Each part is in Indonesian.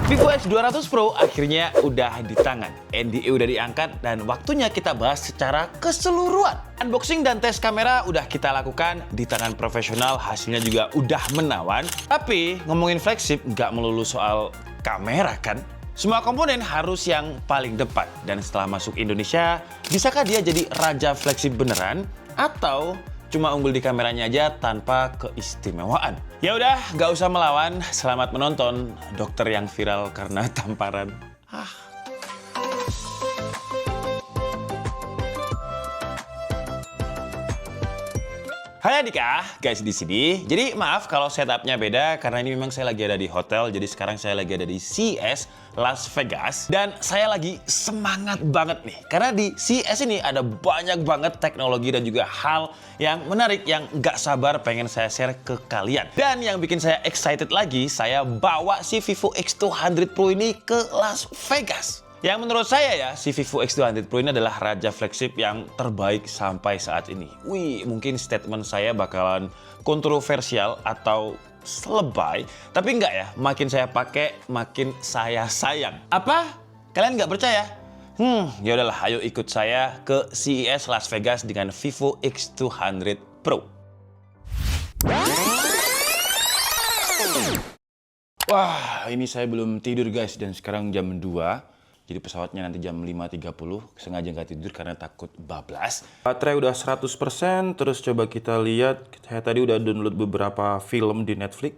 Vivo X200 Pro akhirnya udah di tangan. NDA udah diangkat dan waktunya kita bahas secara keseluruhan. Unboxing dan tes kamera udah kita lakukan di tangan profesional, hasilnya juga udah menawan. Tapi ngomongin flagship nggak melulu soal kamera kan? Semua komponen harus yang paling depan. Dan setelah masuk Indonesia, bisakah dia jadi raja flagship beneran? Atau cuma unggul di kameranya aja tanpa keistimewaan? Ya udah, nggak usah melawan. Selamat menonton dokter yang viral karena tamparan. Hai Adika, guys di sini. Jadi maaf kalau setupnya beda karena ini memang saya lagi ada di hotel. Jadi sekarang saya lagi ada di CES Las Vegas dan saya lagi semangat banget nih karena di CES ini ada banyak banget teknologi dan juga hal yang menarik yang nggak sabar pengen saya share ke kalian. Dan yang bikin saya excited lagi, saya bawa si Vivo X200 Pro ini ke Las Vegas. Yang menurut saya ya, si Vivo X200 Pro ini adalah raja flagship yang terbaik sampai saat ini. Wih, mungkin statement saya bakalan kontroversial atau selebay, tapi enggak ya, makin saya pakai, makin saya sayang. Apa? Kalian nggak percaya? Ya udahlah, ayo ikut saya ke CES Las Vegas dengan Vivo X200 Pro. Wah, ini saya belum tidur guys, dan sekarang jam 2. Jadi pesawatnya nanti jam 5.30, sengaja nggak tidur karena takut bablas. Baterai udah 100%, terus coba kita lihat. Saya tadi udah download beberapa film di Netflix.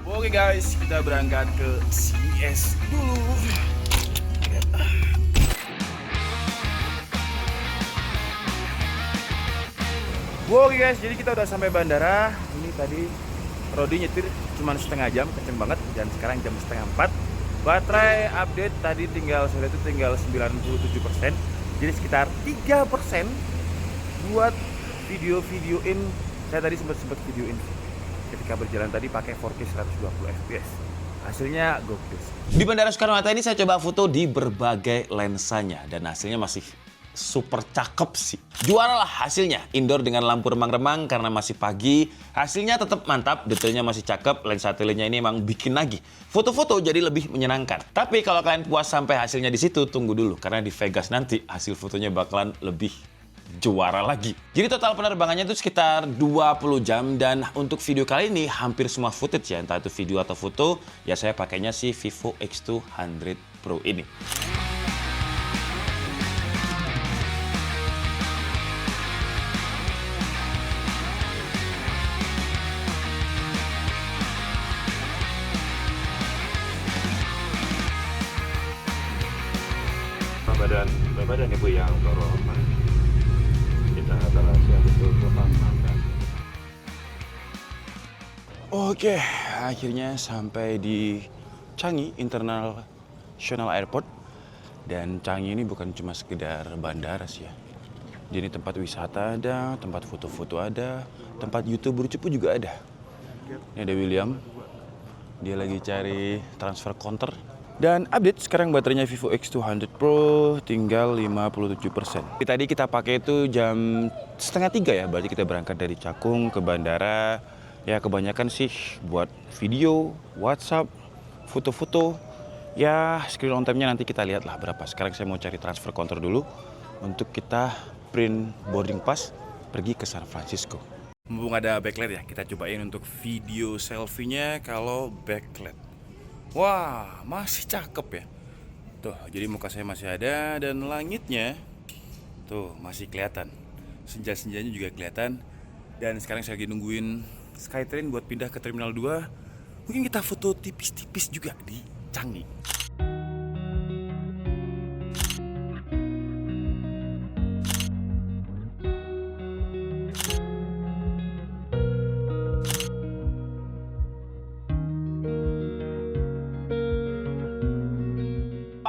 Oke guys, kita berangkat ke CES dulu. Oke guys, jadi kita udah sampai bandara. Ini tadi Rodi nyetir cuma setengah jam, kenceng banget, dan sekarang jam setengah 4. Baterai update tadi tinggal 97%, jadi sekitar 3% buat video-videoin. Saya tadi sempat videoin ketika berjalan tadi pakai 4K 120 fps. Hasilnya gokil. Di Bandara Soekarno-Hatta ini saya coba foto di berbagai lensanya dan hasilnya masih super cakep sih. Juara lah hasilnya. Indoor dengan lampu remang-remang karena masih pagi. Hasilnya tetap mantap, detailnya masih cakep. Lensa telenya ini emang bikin lagi foto-foto jadi lebih menyenangkan. Tapi kalau kalian puas sampai hasilnya di situ, tunggu dulu karena di Vegas nanti hasil fotonya bakalan lebih juara lagi. Jadi total penerbangannya itu sekitar 20 jam dan untuk video kali ini hampir semua footage ya, entah itu video atau foto, ya saya pakainya si Vivo X200 Pro ini. Badan ibu yang terhormat, kita adalah siapa itu kehormatan. Oke, akhirnya sampai di Changi International Airport. Dan Changi ini bukan cuma sekedar bandara sih ya. Jadi tempat wisata ada, tempat foto-foto ada, tempat YouTuber cupu juga ada. Ini ada William, dia lagi cari transfer counter. Dan update sekarang baterainya Vivo X200 Pro tinggal 57%. Tadi kita pakai itu jam 2:30 ya, berarti kita berangkat dari Cakung ke bandara. Ya kebanyakan sih buat video, WhatsApp, foto-foto. Ya screen on time-nya nanti kita lihat lah berapa. Sekarang saya mau cari transfer counter dulu untuk kita print boarding pass pergi ke San Francisco. Mumpung ada backlight ya, kita cobain untuk video selfie-nya kalau backlight. Wah, masih cakep ya. Tuh, jadi muka saya masih ada dan langitnya tuh masih kelihatan. Senja-senjanya juga kelihatan. Dan sekarang saya lagi nungguin Skytrain buat pindah ke Terminal 2. Mungkin kita foto tipis-tipis juga di Changi.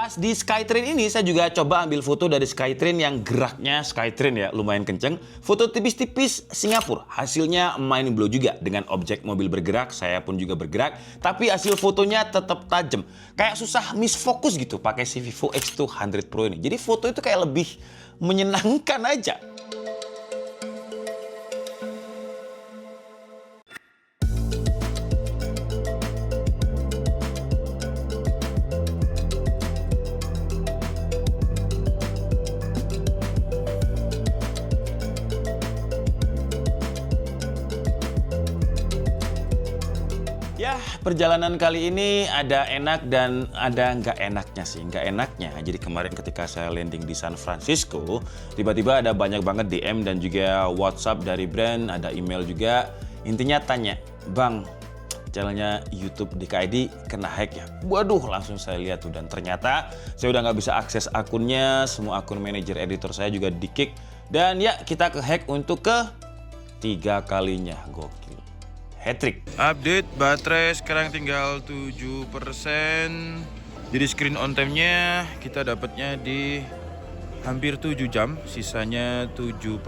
Pas di Skytrain ini saya juga coba ambil foto dari Skytrain yang geraknya Skytrain ya lumayan kenceng. Foto tipis-tipis Singapura. Hasilnya mind blow juga dengan objek mobil bergerak, saya pun juga bergerak, tapi hasil fotonya tetap tajam. Kayak susah misfokus gitu pakai si Vivo X200 Pro ini. Jadi foto itu kayak lebih menyenangkan aja. Ya, perjalanan kali ini ada enak dan ada nggak enaknya sih. Nggak enaknya, jadi kemarin ketika saya landing di San Francisco, tiba-tiba ada banyak banget DM dan juga WhatsApp dari brand, ada email juga. Intinya tanya, Bang, channelnya YouTube DKID kena hack ya? Waduh, langsung saya lihat tuh. Dan ternyata saya udah nggak bisa akses akunnya, semua akun manajer editor saya juga di-kick. Dan ya, kita ke-hack untuk ketiga kalinya. Gokil. Hat-trick. Update baterai sekarang tinggal 7%. Jadi screen on time-nya kita dapatnya di hampir 7 jam, sisanya 7%.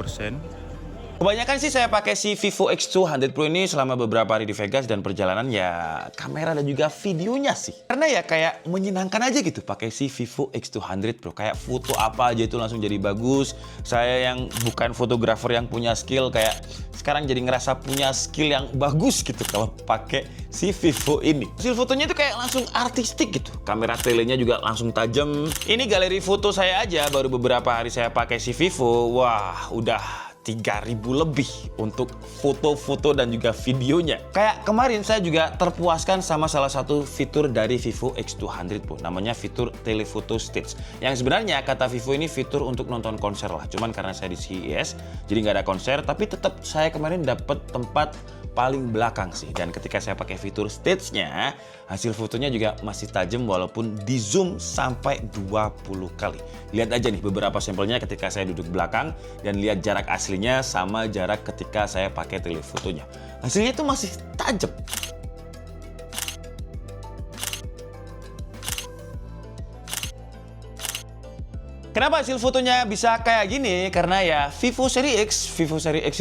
Kebanyakan sih saya pakai si Vivo X200 Pro ini selama beberapa hari di Vegas dan perjalanan ya kamera dan juga videonya sih. Karena ya kayak menyenangkan aja gitu pakai si Vivo X200 Pro. Kayak foto apa aja itu langsung jadi bagus. Saya yang bukan fotografer yang punya skill kayak sekarang jadi ngerasa punya skill yang bagus gitu kalau pakai si Vivo ini. Hasil fotonya itu kayak langsung artistik gitu. Kamera telenya juga langsung tajam. Ini galeri foto saya aja baru beberapa hari saya pakai si Vivo. Wah, udah 3.000 lebih untuk foto-foto dan juga videonya. Kayak kemarin saya juga terpuaskan sama salah satu fitur dari Vivo X200 Pro. Namanya fitur Telephoto Stage. Yang sebenarnya kata Vivo ini fitur untuk nonton konser lah. Cuman karena saya di CES, jadi nggak ada konser. Tapi tetap saya kemarin dapat tempat paling belakang sih. Dan ketika saya pakai fitur stage-nya, hasil fotonya juga masih tajam walaupun di zoom sampai 20 kali. Lihat aja nih beberapa sampelnya ketika saya duduk belakang dan lihat jarak aslinya sama jarak ketika saya pakai telefotonya. Hasilnya itu masih tajam. Kenapa hasil fotonya bisa kayak gini? Karena ya Vivo Seri X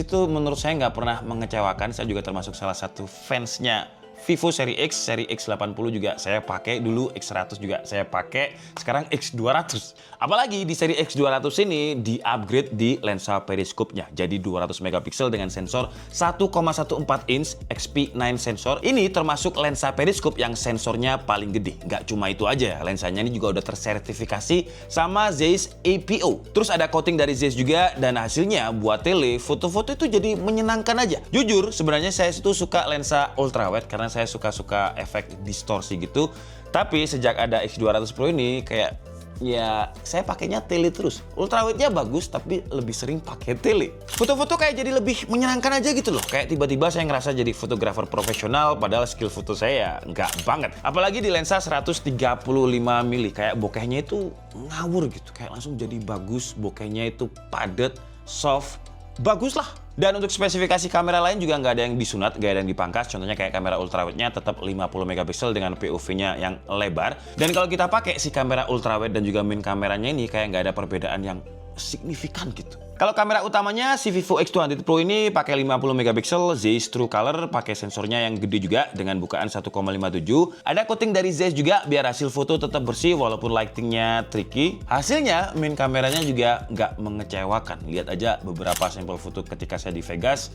itu menurut saya nggak pernah mengecewakan. Saya juga termasuk salah satu fansnya Vivo Seri X80 juga saya pakai dulu, X100 juga saya pakai, sekarang X200. Apalagi di seri X200 ini di-upgrade di lensa periskopnya. Jadi 200 megapiksel dengan sensor 1,14 inch XP9 sensor. Ini termasuk lensa periskop yang sensornya paling gede. Nggak cuma itu aja, lensanya ini juga udah tersertifikasi sama Zeiss APO. Terus ada coating dari Zeiss juga dan hasilnya buat tele, foto-foto itu jadi menyenangkan aja. Jujur, sebenarnya saya itu suka lensa ultrawide karena saya suka efek distorsi gitu. Tapi sejak ada X200 Pro ini kayak ya saya pakainya tele terus. Ultrawide-nya bagus tapi lebih sering pakai tele. Foto-foto kayak jadi lebih menyenangkan aja gitu loh. Kayak tiba-tiba saya ngerasa jadi fotografer profesional padahal skill foto saya nggak banget. Apalagi di lensa 135 mili kayak bokehnya itu ngawur gitu. Kayak langsung jadi bagus, bokehnya itu padat, soft, bagus lah. Dan untuk spesifikasi kamera lain juga nggak ada yang disunat, nggak ada yang dipangkas. Contohnya kayak kamera ultrawide-nya tetap 50 megapiksel dengan POV-nya yang lebar. Dan kalau kita pakai si kamera ultrawide dan juga main kameranya ini kayak nggak ada perbedaan yang signifikan gitu. Kalau kamera utamanya si Vivo X200 Pro ini pakai 50 megapiksel Zeiss True Color, pakai sensornya yang gede juga dengan bukaan 1,57. Ada coating dari Zeiss juga biar hasil foto tetap bersih walaupun lightingnya tricky. Hasilnya main kameranya juga nggak mengecewakan. Lihat aja beberapa sampel foto ketika saya di Vegas,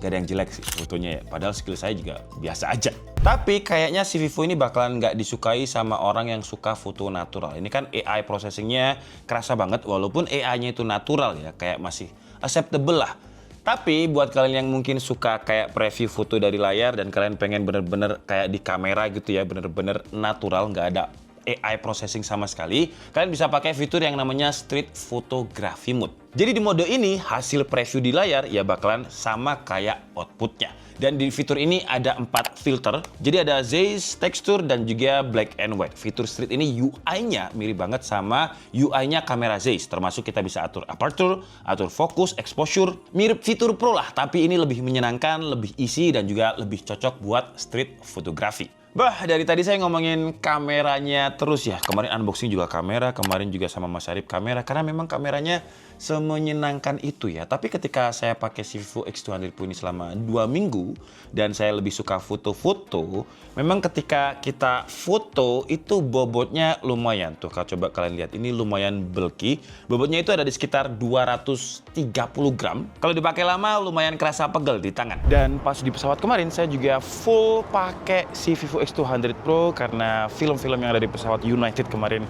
gak ada yang jelek sih fotonya ya. Padahal skill saya juga biasa aja. Tapi kayaknya si Vivo ini bakalan nggak disukai sama orang yang suka foto natural. Ini kan AI processingnya kerasa banget walaupun AI-nya itu natural ya. Kayak masih acceptable lah. Tapi buat kalian yang mungkin suka kayak preview foto dari layar dan kalian pengen bener-bener kayak di kamera gitu ya. Bener-bener natural, nggak ada AI processing sama sekali, kalian bisa pakai fitur yang namanya Street Photography Mode. Jadi di mode ini hasil preview di layar ya bakalan sama kayak outputnya. Dan di fitur ini ada 4 filter. Jadi ada Zeiss, Texture, dan juga Black and White. Fitur Street ini UI-nya mirip banget sama UI-nya kamera Zeiss. Termasuk kita bisa atur aperture, atur fokus, exposure. Mirip fitur Pro lah, tapi ini lebih menyenangkan, lebih easy, dan juga lebih cocok buat street photography. Bah, dari tadi saya ngomongin kameranya terus ya. Kemarin unboxing juga kamera, kemarin juga sama Mas Arif kamera. Karena memang kameranya semenyenangkan itu ya. Tapi ketika saya pakai si Vivo X200 Pro ini selama 2 minggu dan saya lebih suka foto-foto, memang ketika kita foto itu bobotnya lumayan. Tuh, kalau coba kalian lihat ini lumayan bulky. Bobotnya itu ada di sekitar 230 gram. Kalau dipakai lama lumayan kerasa pegel di tangan. Dan pas di pesawat kemarin saya juga full pakai si Vivo X200 Pro karena film-film yang ada di pesawat United kemarin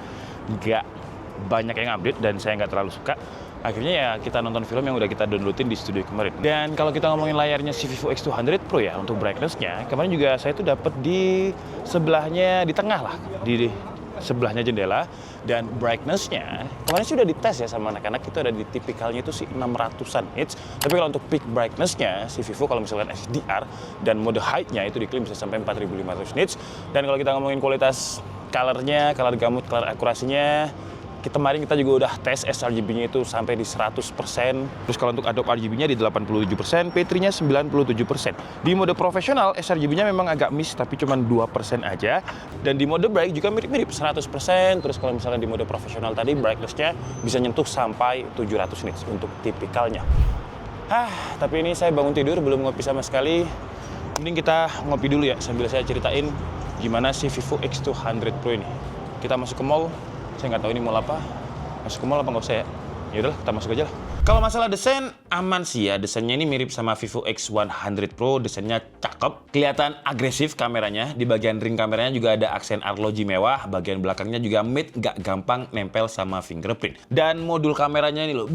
nggak banyak yang update dan saya nggak terlalu suka. Akhirnya ya kita nonton film yang udah kita downloadin di studio kemarin. Dan kalau kita ngomongin layarnya si Vivo X200 Pro ya, untuk brightness-nya, kemarin juga saya tuh dapat di sebelahnya, di tengah lah, di sebelahnya jendela. Dan brightness-nya, kemarin sih udah dites ya sama anak-anak, itu ada di tipikalnya itu si 600-an nits. Tapi kalau untuk peak brightness-nya, si Vivo kalau misalkan HDR dan mode height-nya itu diklaim bisa sampai 4500 nits. Dan kalau kita ngomongin kualitas color-nya, color gamut, color akurasinya, kemarin kita juga udah tes sRGB-nya itu sampai di 100%. Terus kalau untuk Adobe RGB-nya di 87%, P3-nya 97%. Di mode profesional, sRGB-nya memang agak miss, tapi cuma 2% aja. Dan di mode bright juga mirip-mirip 100%. Terus kalau misalnya di mode profesional tadi, brightness-nya bisa nyentuh sampai 700 nits untuk tipikalnya. Tapi ini saya bangun tidur, belum ngopi sama sekali. Mending kita ngopi dulu ya, sambil saya ceritain gimana si Vivo X200 Pro ini. Kita masuk ke mall. Saya nggak tahu ini mall apa. Masuk ke mall apa nggak usah ya? Ya udahlah, kita masuk aja lah. Kalau masalah desain, aman sih ya. Desainnya ini mirip sama Vivo X100 Pro. Desainnya cakep. Kelihatan agresif kameranya. Di bagian ring kameranya juga ada aksen arloji mewah. Bagian belakangnya juga matte, nggak gampang nempel sama fingerprint. Dan modul kameranya ini loh,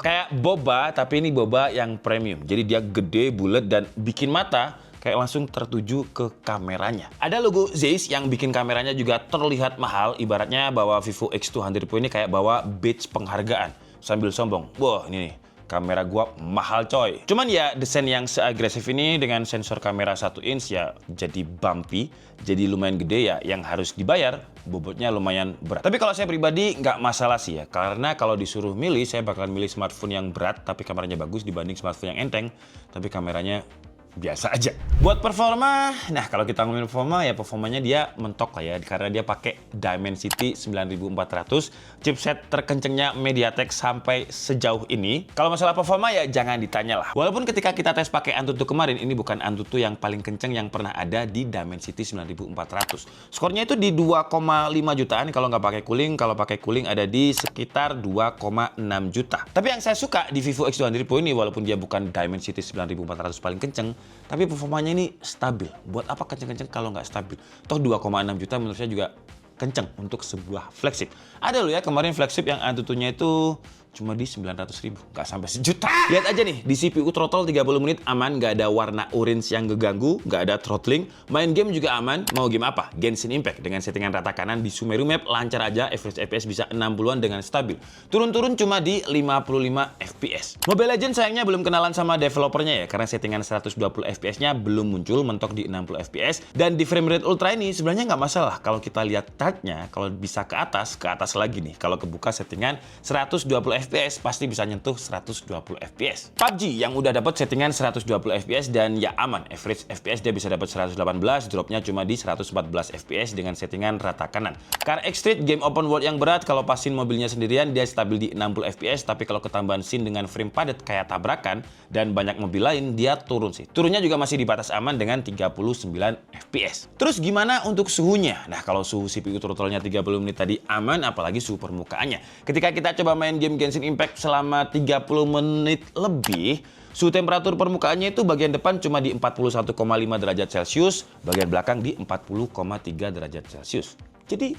kayak boba, tapi ini boba yang premium. Jadi dia gede, bulat, dan bikin mata kayak langsung tertuju ke kameranya. Ada logo Zeiss yang bikin kameranya juga terlihat mahal. Ibaratnya bawa Vivo X200 Pro ini kayak bawa badge penghargaan. Sambil sombong, wah ini nih, kamera gua mahal coy. Cuman ya desain yang seagresif ini dengan sensor kamera 1 inch ya jadi bumpy. Jadi lumayan gede ya, yang harus dibayar. Bobotnya lumayan berat. Tapi kalau saya pribadi nggak masalah sih ya. Karena kalau disuruh milih, saya bakalan milih smartphone yang berat tapi kameranya bagus dibanding smartphone yang enteng tapi kameranya biasa aja. Buat performa, nah kalau kita ngomongin performa ya performanya dia mentok lah ya karena dia pakai Dimensity 9400, chipset terkencengnya MediaTek sampai sejauh ini. Kalau masalah performa ya jangan ditanya lah. Walaupun ketika kita tes pakai Antutu kemarin, ini bukan Antutu yang paling kenceng yang pernah ada di Dimensity 9400. Skornya itu di 2,5 jutaan kalau nggak pakai cooling. Kalau pakai cooling ada di sekitar 2,6 juta. Tapi yang saya suka di Vivo X200 Pro ini, walaupun dia bukan Dimensity 9400 paling kenceng, tapi performanya ini stabil. Buat apa kenceng-kenceng kalau nggak stabil? Toh 2,6 juta menurut saya juga kenceng untuk sebuah flagship. Ada loh ya kemarin flagship yang Antutunya itu cuma di 900.000, nggak sampai sejuta. Lihat aja nih, di CPU throttle 30 menit aman, nggak ada warna orange yang ngeganggu, nggak ada throttling. Main game juga aman. Mau game apa? Genshin Impact dengan settingan rata kanan di Sumeru Map lancar aja, average FPS bisa 60-an dengan stabil. Turun-turun cuma di 55 FPS. Mobile Legends sayangnya belum kenalan sama developernya ya, karena settingan 120 FPS-nya belum muncul, mentok di 60 FPS. Dan di frame rate ultra ini sebenarnya nggak masalah. Kalau kita lihat chartnya, kalau bisa ke atas lagi nih. Kalau kebuka settingan 120 FPS pasti bisa nyentuh 120 FPS. PUBG yang udah dapat settingan 120 FPS dan ya aman. Average FPS dia bisa dapat 118, dropnya cuma di 114 FPS dengan settingan rata kanan. Car X-Street game open world yang berat, kalau pasin mobilnya sendirian dia stabil di 60 FPS, tapi kalau ketambahan scene dengan frame padat kayak tabrakan dan banyak mobil lain dia turun sih. Turunnya juga masih di batas aman dengan 39 FPS. Terus gimana untuk suhunya? Nah, kalau suhu CPU throttle-nya 30 menit tadi aman, apalagi suhu permukaannya. Ketika kita coba main game Genshin Impact selama 30 menit lebih, suhu temperatur permukaannya itu bagian depan cuma di 41,5 derajat Celcius, bagian belakang di 40,3 derajat Celcius. Jadi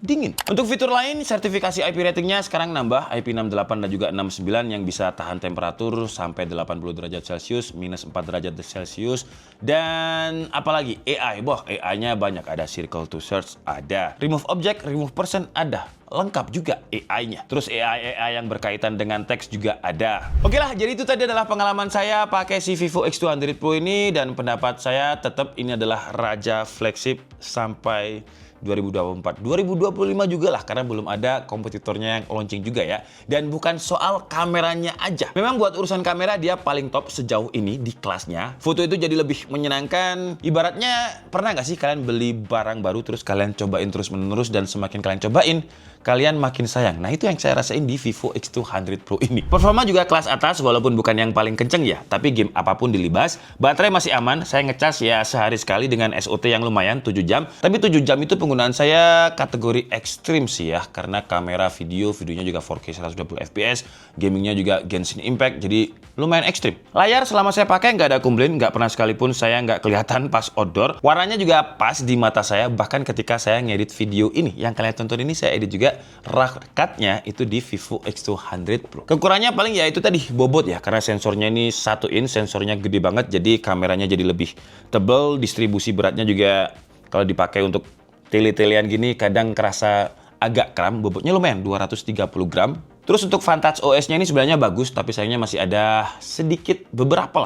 dingin. Untuk fitur lain, sertifikasi IP ratingnya sekarang nambah IP68 dan juga 69 yang bisa tahan temperatur sampai 80 derajat Celcius, minus 4 derajat Celcius, dan apalagi AI. Wah, AI-nya banyak. Ada circle to search, ada remove object, remove person, ada. Lengkap juga AI-nya. Terus AI yang berkaitan dengan teks juga ada. Oke lah, jadi itu tadi adalah pengalaman saya pakai si Vivo X200 Pro ini, dan pendapat saya tetap ini adalah raja flagship sampai 2024, 2025 juga lah, karena belum ada kompetitornya yang launching juga ya. Dan bukan soal kameranya aja. Memang buat urusan kamera dia paling top sejauh ini di kelasnya. Foto itu jadi lebih menyenangkan. Ibaratnya, pernah nggak sih kalian beli barang baru terus kalian cobain terus menerus, dan semakin kalian cobain, kalian makin sayang. Nah, itu yang saya rasain di Vivo X200 Pro ini. Performa juga kelas atas, walaupun bukan yang paling kenceng ya, tapi game apapun dilibas. Baterai masih aman, saya ngecas ya sehari sekali dengan SOT yang lumayan 7 jam. Tapi 7 jam itu penggunaan saya kategori ekstrim sih ya, karena kamera videonya juga 4K 120 FPS, gamingnya juga Genshin Impact, jadi lumayan ekstrim. Layar selama saya pakai nggak ada komplain, nggak pernah sekalipun saya nggak kelihatan pas outdoor. Warnanya juga pas di mata saya, bahkan ketika saya ngedit video ini, yang kalian tonton ini saya edit juga juga rakatnya itu di Vivo X200 Pro. Kekurangannya paling ya itu tadi, bobot ya, karena sensornya ini 1 inch, sensornya gede banget, jadi kameranya jadi lebih tebal, distribusi beratnya juga kalau dipakai untuk tele-telean gini kadang kerasa agak kram, bobotnya lumayan 230 gram. Terus untuk Vantage OS-nya ini sebenarnya bagus, tapi sayangnya masih ada sedikit beberapa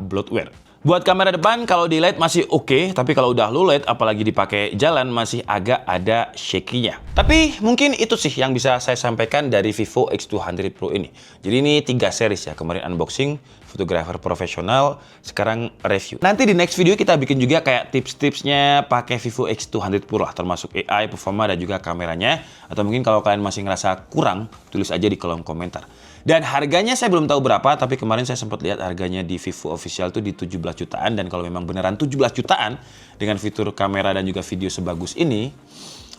bloatware. Buat kamera depan kalau di LED masih oke, tapi kalau udah low LED apalagi dipakai jalan masih agak ada shaky-nya. Tapi mungkin itu sih yang bisa saya sampaikan dari Vivo X200 Pro ini. Jadi ini 3 series ya, kemarin unboxing, fotografer profesional, sekarang review. Nanti di next video kita bikin juga kayak tips-tipsnya pakai Vivo X200 Pro lah, termasuk AI, performa, dan juga kameranya. Atau mungkin kalau kalian masih ngerasa kurang, tulis aja di kolom komentar. Dan harganya saya belum tahu berapa, tapi kemarin saya sempat lihat harganya di Vivo Official tuh di 17 jutaan. Dan kalau memang beneran 17 jutaan dengan fitur kamera dan juga video sebagus ini,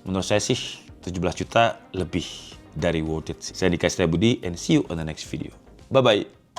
menurut saya sih 17 juta lebih dari worth it. Saya Dika Setia Budi and see you on the next video. Bye-bye.